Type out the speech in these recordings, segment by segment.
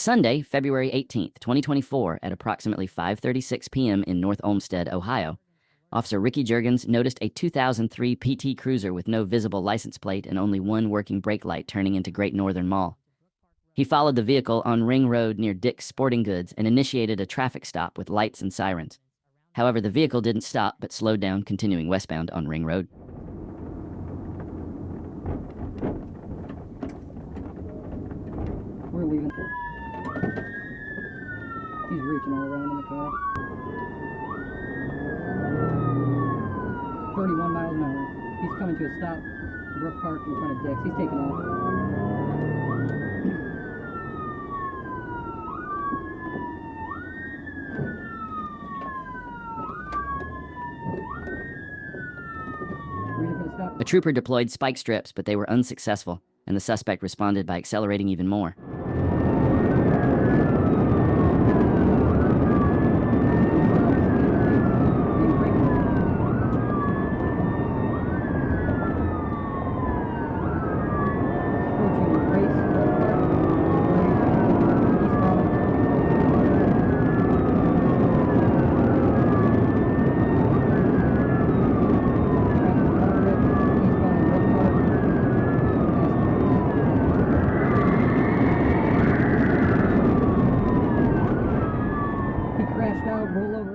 Sunday, February 18th, 2024, at approximately 5:36 p.m. in North Olmsted, Ohio, Officer Ricky Juergens noticed a 2003 PT Cruiser with no visible license plate and only one working brake light turning into Great Northern Mall. He followed the vehicle on Ring Road near Dick's Sporting Goods and initiated a traffic stop with lights and sirens. However, the vehicle didn't stop but slowed down, continuing westbound on Ring Road. We're leaving. He's reaching all around in the car. 31 miles an hour. He's coming to a stop. Brook Park in front of Dick's. He's taking off. A trooper deployed spike strips, but they were unsuccessful, and the suspect responded by accelerating even more.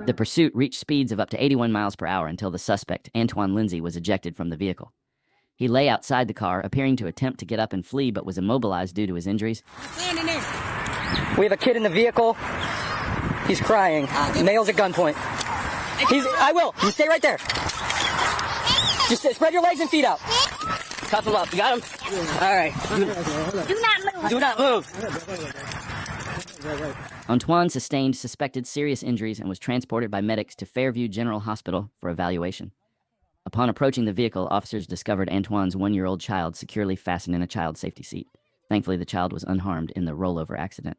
The pursuit reached speeds of up to 81 miles per hour until the suspect, Antoine Lindsay, was ejected from the vehicle. He lay outside the car, appearing to attempt to get up and flee, but was immobilized due to his injuries. Stand in there. We have a kid in the vehicle. He's crying. Nails at gunpoint. I will. You stay right there. Just spread your legs and feet out. Cuff him up. You got him? All right. Do not move. Do not move. Antoine sustained suspected serious injuries and was transported by medics to Fairview General Hospital for evaluation. Upon approaching the vehicle, officers discovered Antoine's 1-year-old child securely fastened in a child safety seat. Thankfully, the child was unharmed in the rollover accident.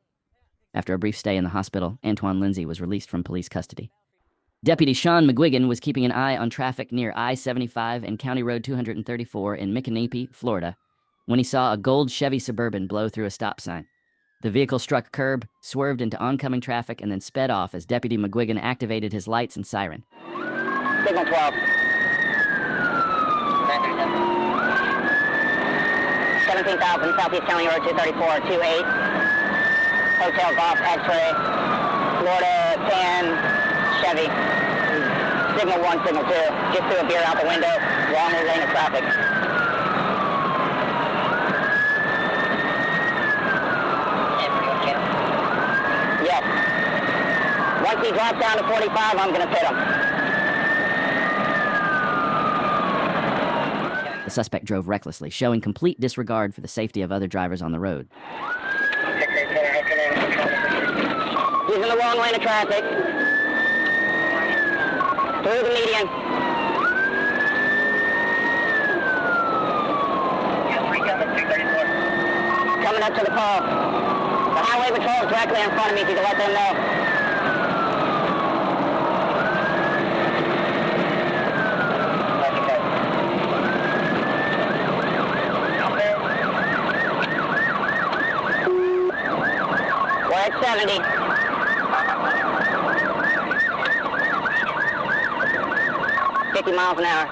After a brief stay in the hospital, Antoine Lindsay was released from police custody. Deputy Sean McGuigan was keeping an eye on traffic near I-75 and County Road 234 in Micanopy, Florida, when he saw a gold Chevy Suburban blow through a stop sign. The vehicle struck a curb, swerved into oncoming traffic, and then sped off as Deputy McGuigan activated his lights and siren. Signal 12. 17,000, Southeast County Road 234, 28. Hotel Golf X-ray, Florida 10, Chevy. Signal 1, signal 2. Just threw a beer out the window, wrong lane of traffic. Once he drops down to 45, I'm going to pit him. The suspect drove recklessly, showing complete disregard for the safety of other drivers on the road. He's in the wrong lane of traffic. Through the median. Coming up to the pole. The highway patrol is directly in front of me, if you can let them know. We're at 70. $50 miles an hour.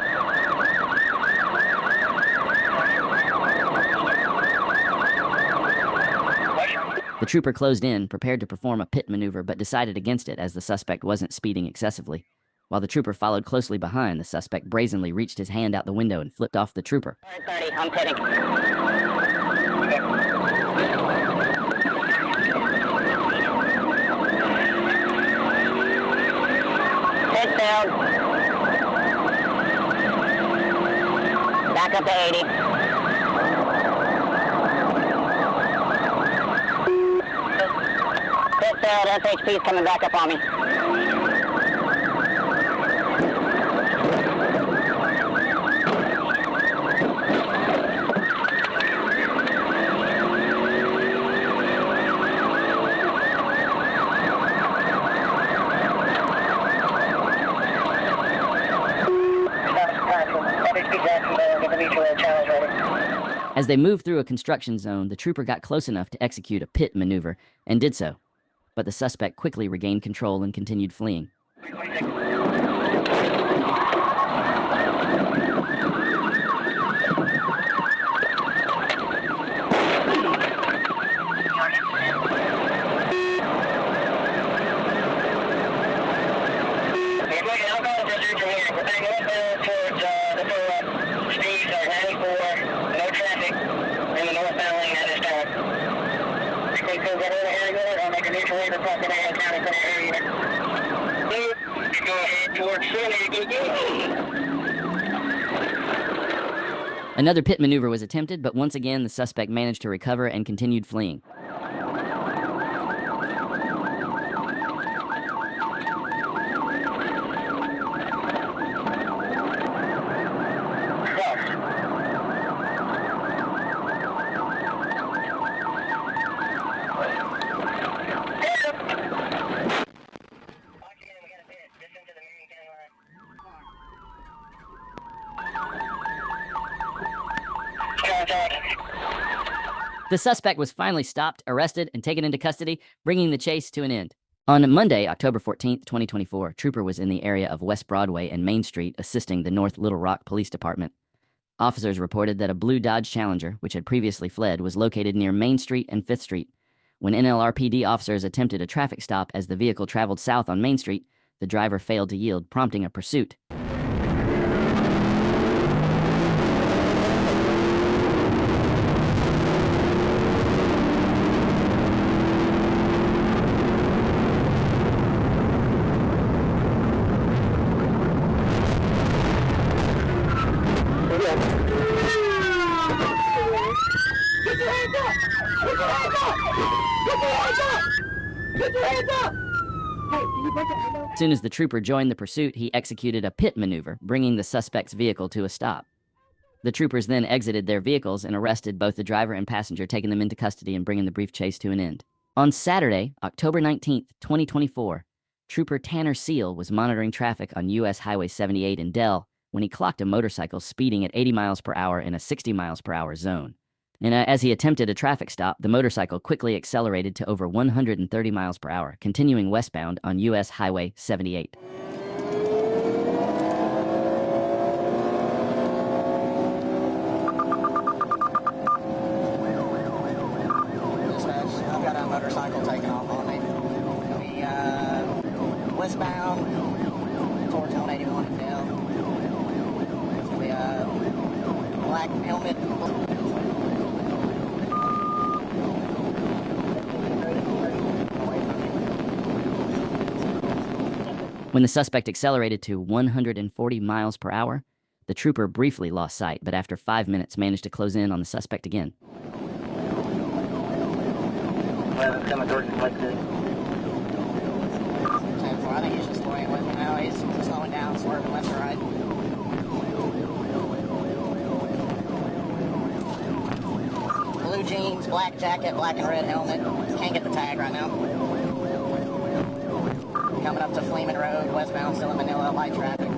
The trooper closed in, prepared to perform a pit maneuver, but decided against it as the suspect wasn't speeding excessively. While the trooper followed closely behind, the suspect brazenly reached his hand out the window and flipped off the trooper. 30, I'm pitting. Pit failed. Back up to 80. Pit failed. SHP is coming back up on me. As they moved through a construction zone, the trooper got close enough to execute a pit maneuver and did so. But the suspect quickly regained control and continued fleeing. Another pit maneuver was attempted, but once again the suspect managed to recover and continued fleeing. The suspect was finally stopped, arrested, and taken into custody, bringing the chase to an end. On Monday, October 14th, 2024, a trooper was in the area of West Broadway and Main Street assisting the North Little Rock Police Department. Officers reported that a blue Dodge Challenger, which had previously fled, was located near Main Street and 5th Street. When NLRPD officers attempted a traffic stop as the vehicle traveled south on Main Street, the driver failed to yield, prompting a pursuit. As soon as the trooper joined the pursuit, he executed a pit maneuver, bringing the suspect's vehicle to a stop. The troopers then exited their vehicles and arrested both the driver and passenger, taking them into custody and bringing the brief chase to an end. On Saturday, October 19th, 2024, Trooper Tanner Seal was monitoring traffic on U.S. Highway 78 in Dell when he clocked a motorcycle speeding at 80 miles per hour in a 60 miles per hour zone. And as he attempted a traffic stop, the motorcycle quickly accelerated to over 130 miles per hour, continuing westbound on U.S. Highway 78. I've got a motorcycle taking off on me. Westbound towards 181 in Dell. Black helmet. When the suspect accelerated to 140 miles per hour, the trooper briefly lost sight, but after 5 minutes managed to close in on the suspect again. Coming towards the left. I think he's just going with me now. He's slowing down, swerving left or right. Blue jeans, black jacket, black and red helmet. Can't get the tag right now. Coming up to Fleeman Road, westbound, still in Manila, light traffic.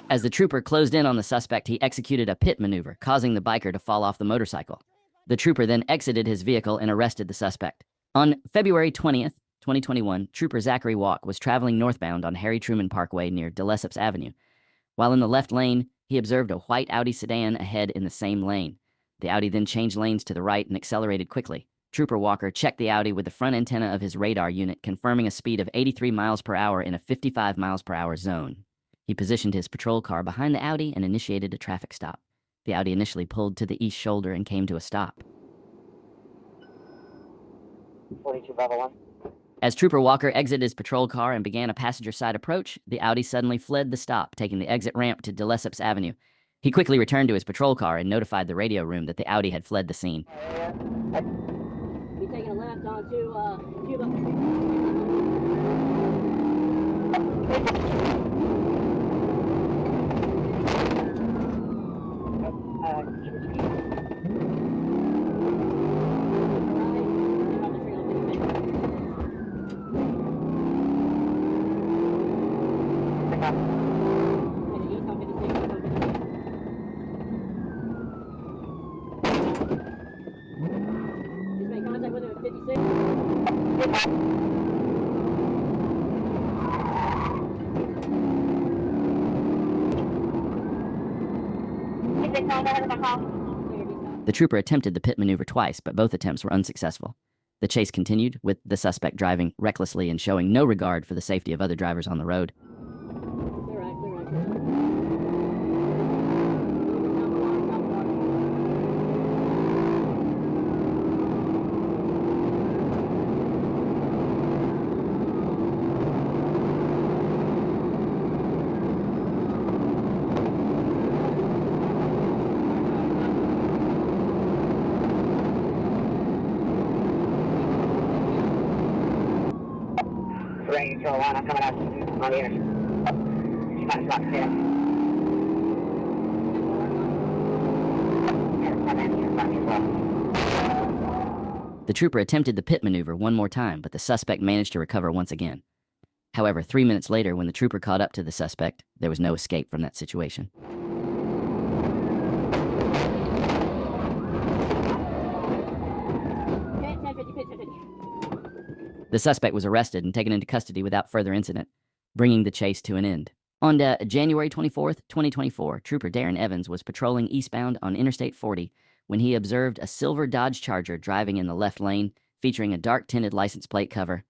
As the trooper closed in on the suspect, he executed a pit maneuver, causing the biker to fall off the motorcycle. The trooper then exited his vehicle and arrested the suspect. On February 20th, 2021, Trooper Zachary Walk was traveling northbound on Harry Truman Parkway near De Lesseps Avenue. While in the left lane, he observed a white Audi sedan ahead in the same lane. The Audi then changed lanes to the right and accelerated quickly. Trooper Walker checked the Audi with the front antenna of his radar unit, confirming a speed of 83 miles per hour in a 55 miles per hour zone. He positioned his patrol car behind the Audi and initiated a traffic stop. The Audi initially pulled to the east shoulder and came to a stop. 4251. As Trooper Walker exited his patrol car and began a passenger-side approach, the Audi suddenly fled the stop, taking the exit ramp to De Lesseps Avenue. He quickly returned to his patrol car and notified the radio room that the Audi had fled the scene. Be taking a left onto Cuba. traffic stop. Just make contact with him at 56. The trooper attempted the pit maneuver twice, but both attempts were unsuccessful. The chase continued, with the suspect driving recklessly and showing no regard for the safety of other drivers on the road. Range control 1, I'm coming out on the intersection. She might have stopped here. The trooper attempted the pit maneuver one more time, but the suspect managed to recover once again. However, 3 minutes later, when the trooper caught up to the suspect, there was no escape from that situation. The suspect was arrested and taken into custody without further incident, bringing the chase to an end. On January 24th, 2024, Trooper Darren Evans was patrolling eastbound on Interstate 40 when he observed a silver Dodge Charger driving in the left lane, featuring a dark-tinted license plate cover.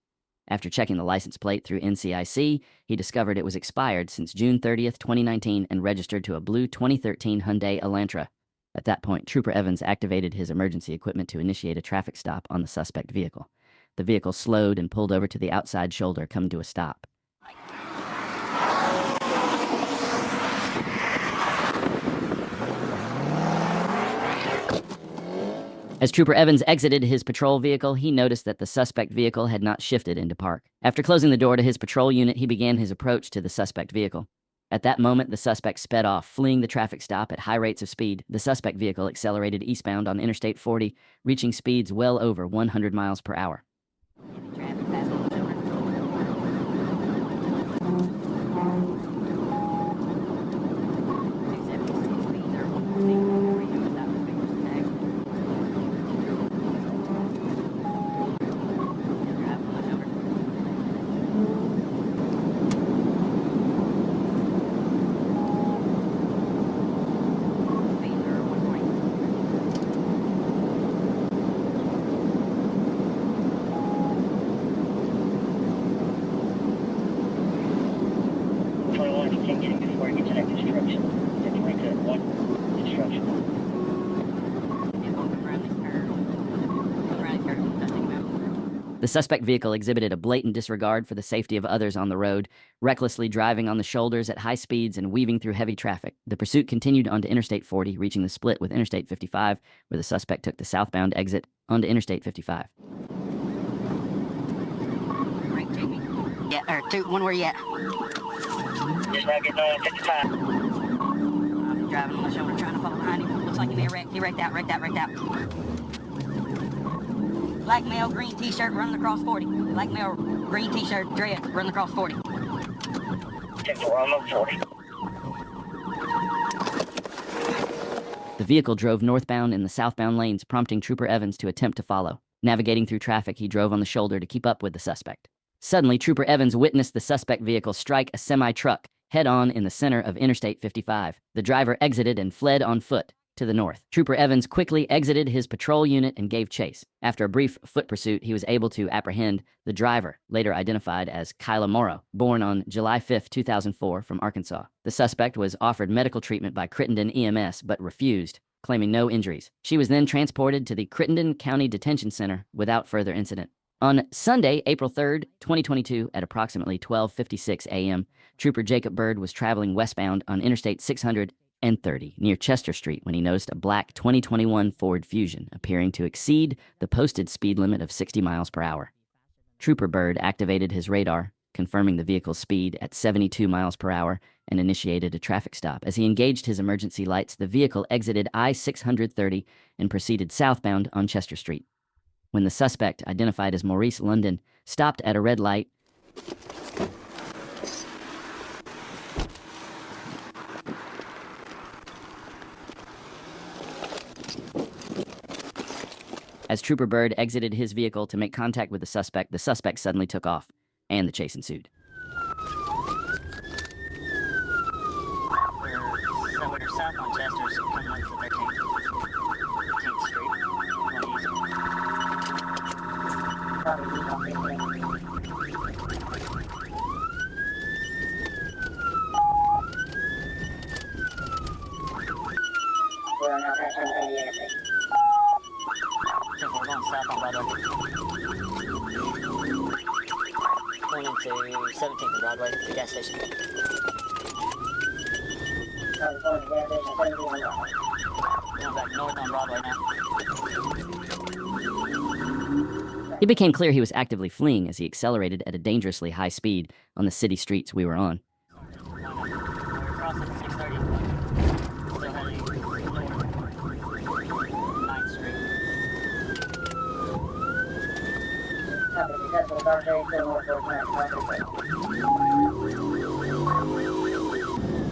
After checking the license plate through NCIC, he discovered it was expired since June 30th, 2019 and registered to a blue 2013 Hyundai Elantra. At that point, Trooper Evans activated his emergency equipment to initiate a traffic stop on the suspect vehicle. The vehicle slowed and pulled over to the outside shoulder, coming to a stop. As Trooper Evans exited his patrol vehicle, he noticed that the suspect vehicle had not shifted into park. After closing the door to his patrol unit, he began his approach to the suspect vehicle. At that moment, the suspect sped off, fleeing the traffic stop at high rates of speed. The suspect vehicle accelerated eastbound on Interstate 40, reaching speeds well over 100 miles per hour. The suspect vehicle exhibited a blatant disregard for the safety of others on the road, recklessly driving on the shoulders at high speeds and weaving through heavy traffic. The pursuit continued onto Interstate 40, reaching the split with Interstate 55, where the suspect took the southbound exit onto Interstate 55. Right, Jamie. Yeah, or two, one where you at? Just now getting on 55. I'm driving on my shoulder, trying to follow behind him. Looks like he may have wrecked. He wrecked out. Black male, green t-shirt, running across 40. Black male, green t-shirt, dread, running across 40. 10-4, almost 40. The vehicle drove northbound in the southbound lanes, prompting Trooper Evans to attempt to follow. Navigating through traffic, he drove on the shoulder to keep up with the suspect. Suddenly, Trooper Evans witnessed the suspect vehicle strike a semi-truck head-on in the center of Interstate 55. The driver exited and fled on foot to the north. Trooper Evans quickly exited his patrol unit and gave chase. After a brief foot pursuit, he was able to apprehend the driver, later identified as Kyla Morrow, born on July 5, 2004, from Arkansas. The suspect was offered medical treatment by Crittenden EMS, but refused, claiming no injuries. She was then transported to the Crittenden County Detention Center without further incident. On Sunday, April 3rd, 2022, at approximately 12:56 a.m., Trooper Jacob Bird was traveling westbound on Interstate 630 near Chester Street when he noticed a black 2021 Ford Fusion appearing to exceed the posted speed limit of 60 miles per hour. Trooper Bird activated his radar, confirming the vehicle's speed at 72 miles per hour, and initiated a traffic stop. As he engaged his emergency lights, the vehicle exited I-630 and proceeded southbound on Chester Street. When the suspect, identified as Maurice London, stopped at a red light, As Trooper Bird exited his vehicle to make contact with the suspect suddenly took off, and the chase ensued. We're somewhere south on Chester's, coming up to 13th Street. We're now passing the interstate. We're going south on Broadway. Going into 17th and Broadway, the gas station. Going back north on Broadway now. It became clear he was actively fleeing as he accelerated at a dangerously high speed on the city streets we were on. We're crossing 630. Still heading north. 9th Street.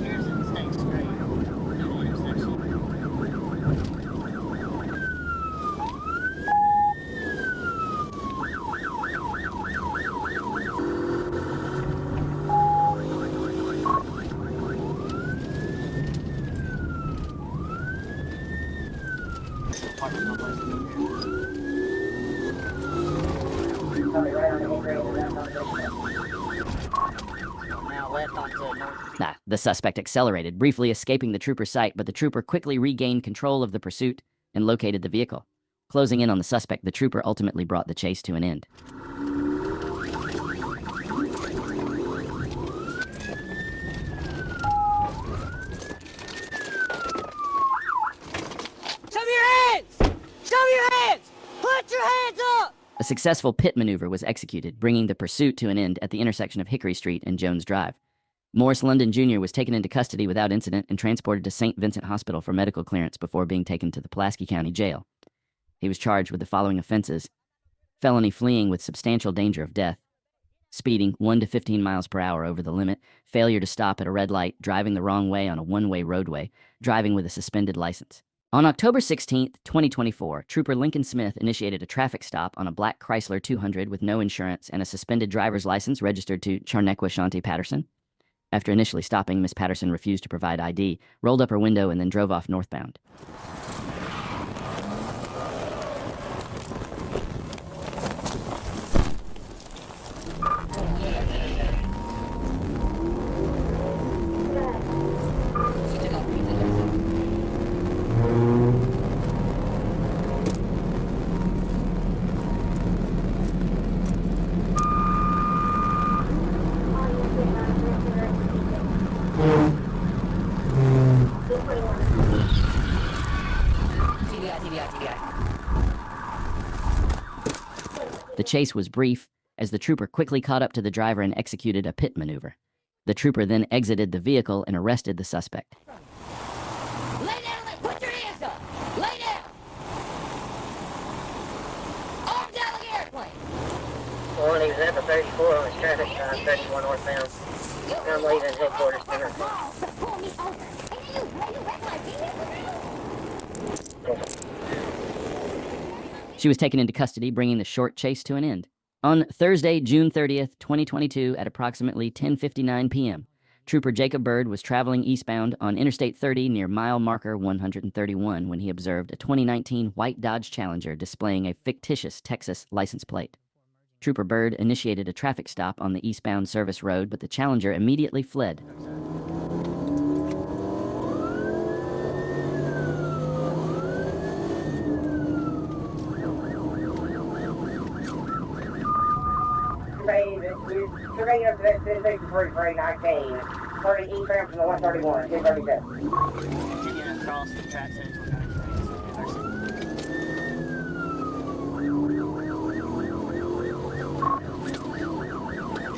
Here's the State Street. New intersection. Apartment complex. Now left onto north. The suspect accelerated, briefly escaping the trooper's sight, but the trooper quickly regained control of the pursuit and located the vehicle. Closing in on the suspect, the trooper ultimately brought the chase to an end. A successful pit maneuver was executed, bringing the pursuit to an end at the intersection of Hickory Street and Jones Drive. Morris London Jr. was taken into custody without incident and transported to St. Vincent Hospital for medical clearance before being taken to the Pulaski County Jail. He was charged with the following offenses: felony fleeing with substantial danger of death, speeding 1 to 15 miles per hour over the limit, failure to stop at a red light, driving the wrong way on a one-way roadway, driving with a suspended license. On October 16, 2024, Trooper Lincoln Smith initiated a traffic stop on a black Chrysler 200 with no insurance and a suspended driver's license registered to Charnequa Shanti Patterson. After initially stopping, Miss Patterson refused to provide ID, rolled up her window, and then drove off northbound. The chase was brief, as the trooper quickly caught up to the driver and executed a pit maneuver. The trooper then exited the vehicle and arrested the suspect. Lay down and put your hands up. Lay down. Arms down like an airplane. Well, he was at the 34 on his traffic sign, 31 northbound. I'm leaving headquarters dinner. Pull me over. Hey, you wreck my vehicle. She was taken into custody, bringing the short chase to an end. On Thursday, June 30th, 2022, at approximately 10:59 p.m., Trooper Jacob Bird was traveling eastbound on Interstate 30 near mile marker 131 when he observed a 2019 white Dodge Challenger displaying a fictitious Texas license plate. Trooper Bird initiated a traffic stop on the eastbound service road, but the Challenger immediately fled. Surveying up to that 1063 for 819, 30 eastbound from the 131, 1037. Continuing across the tracks heading toward 93.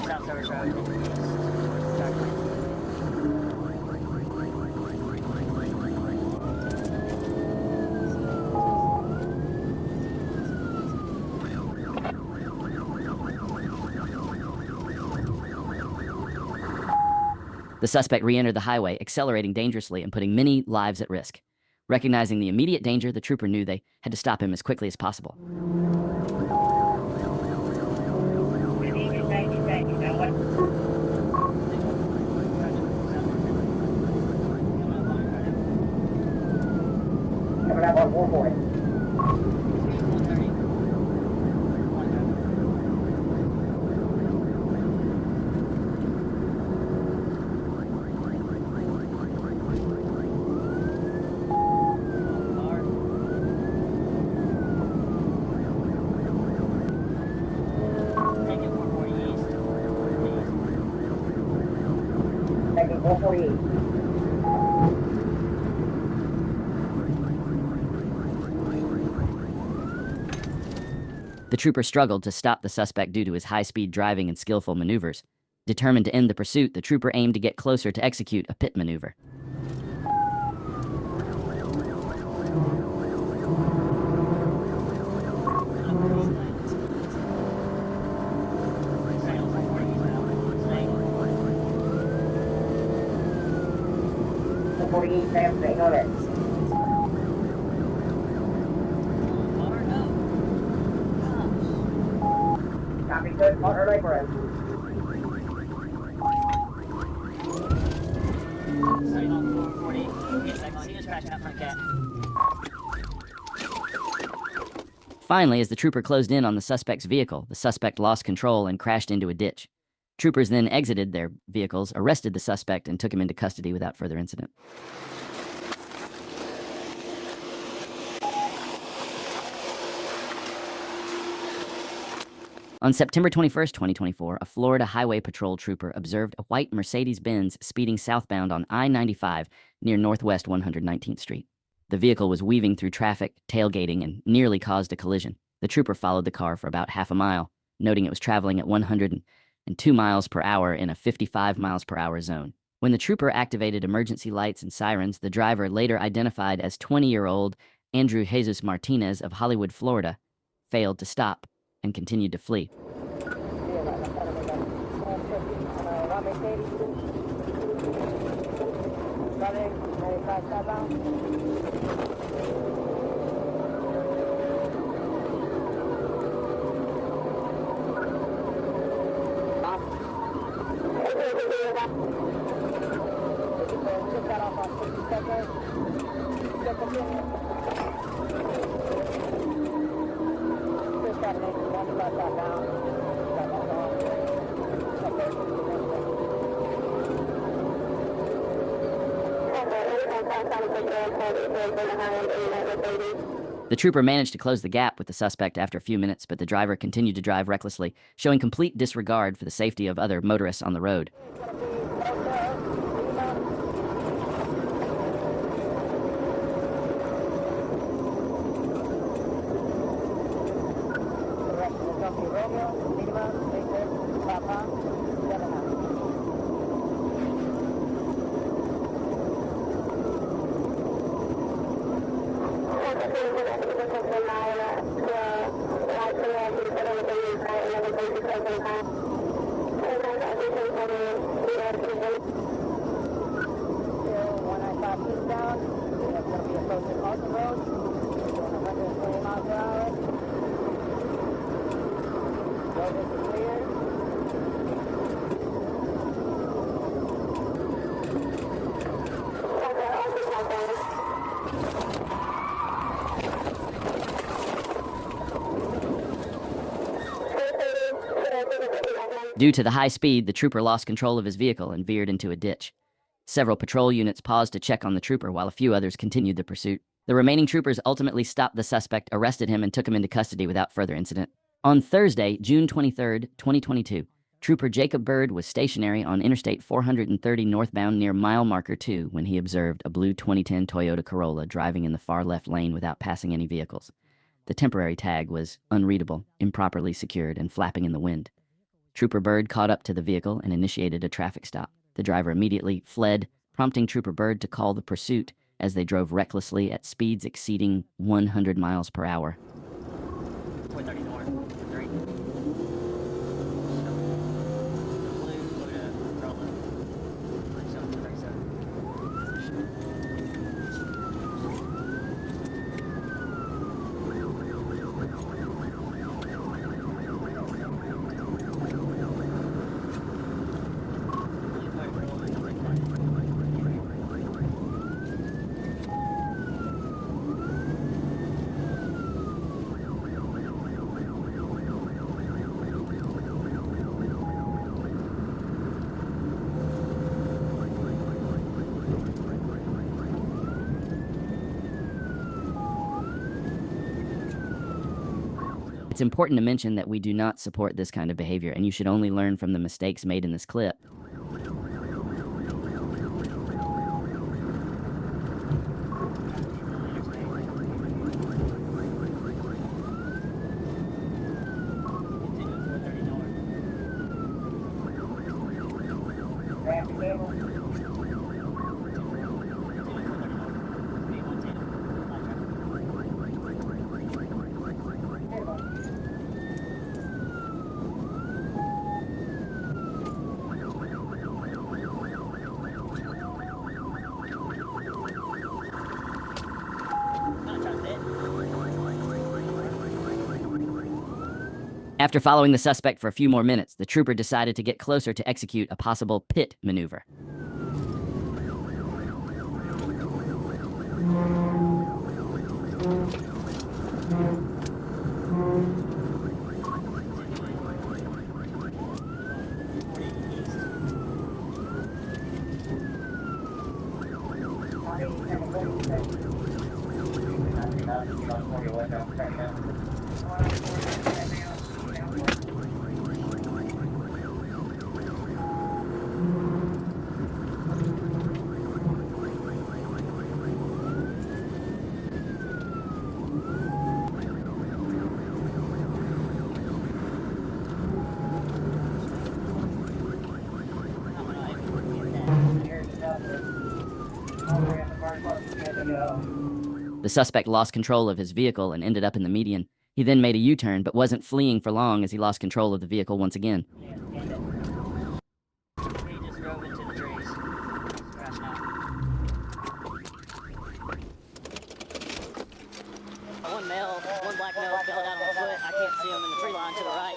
South Service Road. The suspect re-entered the highway, accelerating dangerously and putting many lives at risk. Recognizing the immediate danger, the trooper knew they had to stop him as quickly as possible. Coming up on 440. Taking 448. The trooper struggled to stop the suspect due to his high-speed driving and skillful maneuvers. Determined to end the pursuit, the trooper aimed to get closer to execute a pit maneuver. Copy, good. Partner lake road. Finally, as the trooper closed in on the suspect's vehicle, the suspect lost control and crashed into a ditch. Troopers then exited their vehicles, arrested the suspect, and took him into custody without further incident. On September 21, 2024, a Florida Highway Patrol trooper observed a white Mercedes-Benz speeding southbound on I-95 near Northwest 119th Street. The vehicle was weaving through traffic, tailgating, and nearly caused a collision. The trooper followed the car for about half a mile, noting it was traveling at 102 miles per hour in a 55 miles per hour zone. When the trooper activated emergency lights and sirens, the driver, later identified as 20-year-old Andrew Jesus Martinez of Hollywood, Florida, failed to stop and continued to flee. The trooper managed to close the gap with the suspect after a few minutes, but the driver continued to drive recklessly, showing complete disregard for the safety of other motorists on the road. Due to the high speed, the trooper lost control of his vehicle and veered into a ditch. Several patrol units paused to check on the trooper while a few others continued the pursuit. The remaining troopers ultimately stopped the suspect, arrested him, and took him into custody without further incident. On Thursday, June 23, 2022, Trooper Jacob Bird was stationary on Interstate 430 northbound near mile marker 2 when he observed a blue 2010 Toyota Corolla driving in the far left lane without passing any vehicles. The temporary tag was unreadable, improperly secured, and flapping in the wind. Trooper Bird caught up to the vehicle and initiated a traffic stop. The driver immediately fled, prompting Trooper Bird to call the pursuit as they drove recklessly at speeds exceeding 100 miles per hour. 430 north, 3. Blue, Toyota Corolla, 37. It's important to mention that we do not support this kind of behavior, and you should only learn from the mistakes made in this clip. After following the suspect for a few more minutes, the trooper decided to get closer to execute a possible pit maneuver. The suspect lost control of his vehicle and ended up in the median. He then made a U-turn, but wasn't fleeing for long as he lost control of the vehicle once again. He just drove into the trees. Crashing out. One black male fell down on foot. I can't see him in the tree line to the right.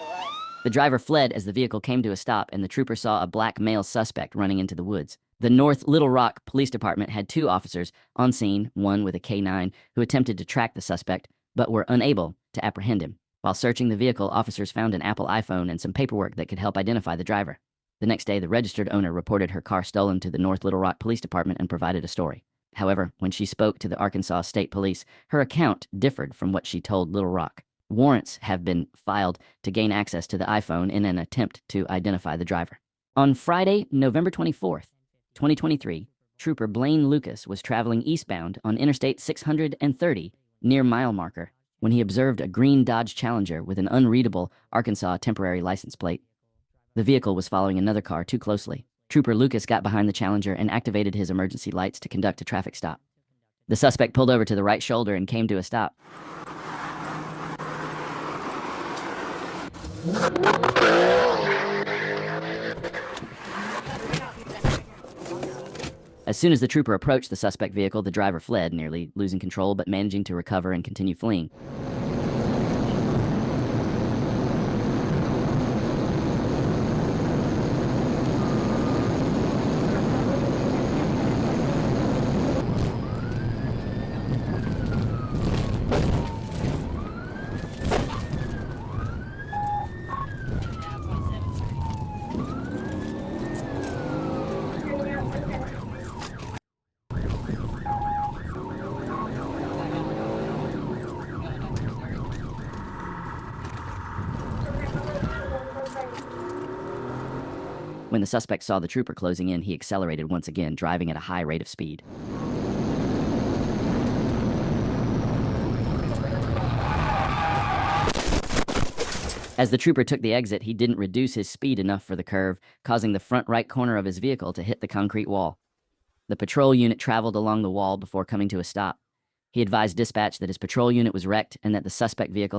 The driver fled as the vehicle came to a stop, and the trooper saw a black male suspect running into the woods. The North Little Rock Police Department had 2 officers on scene, one with a K9, who attempted to track the suspect, but were unable to apprehend him. While searching the vehicle, officers found an Apple iPhone and some paperwork that could help identify the driver. The next day, the registered owner reported her car stolen to the North Little Rock Police Department and provided a story. However, when she spoke to the Arkansas State Police, her account differed from what she told Little Rock. Warrants have been filed to gain access to the iPhone in an attempt to identify the driver. On Friday, November 24th, 2023, Trooper Blaine Lucas was traveling eastbound on Interstate 630 near mile marker when he observed a green Dodge Challenger with an unreadable Arkansas temporary license plate. The vehicle was following another car too closely. Trooper Lucas got behind the Challenger and activated his emergency lights to conduct a traffic stop. The suspect pulled over to the right shoulder and came to a stop. As soon as the trooper approached the suspect vehicle, the driver fled, nearly losing control but managing to recover and continue fleeing. When the suspect saw the trooper closing in, he accelerated once again, driving at a high rate of speed. As the trooper took the exit, he didn't reduce his speed enough for the curve, causing the front right corner of his vehicle to hit the concrete wall. The patrol unit traveled along the wall before coming to a stop. He advised dispatch that his patrol unit was wrecked and that the suspect vehicle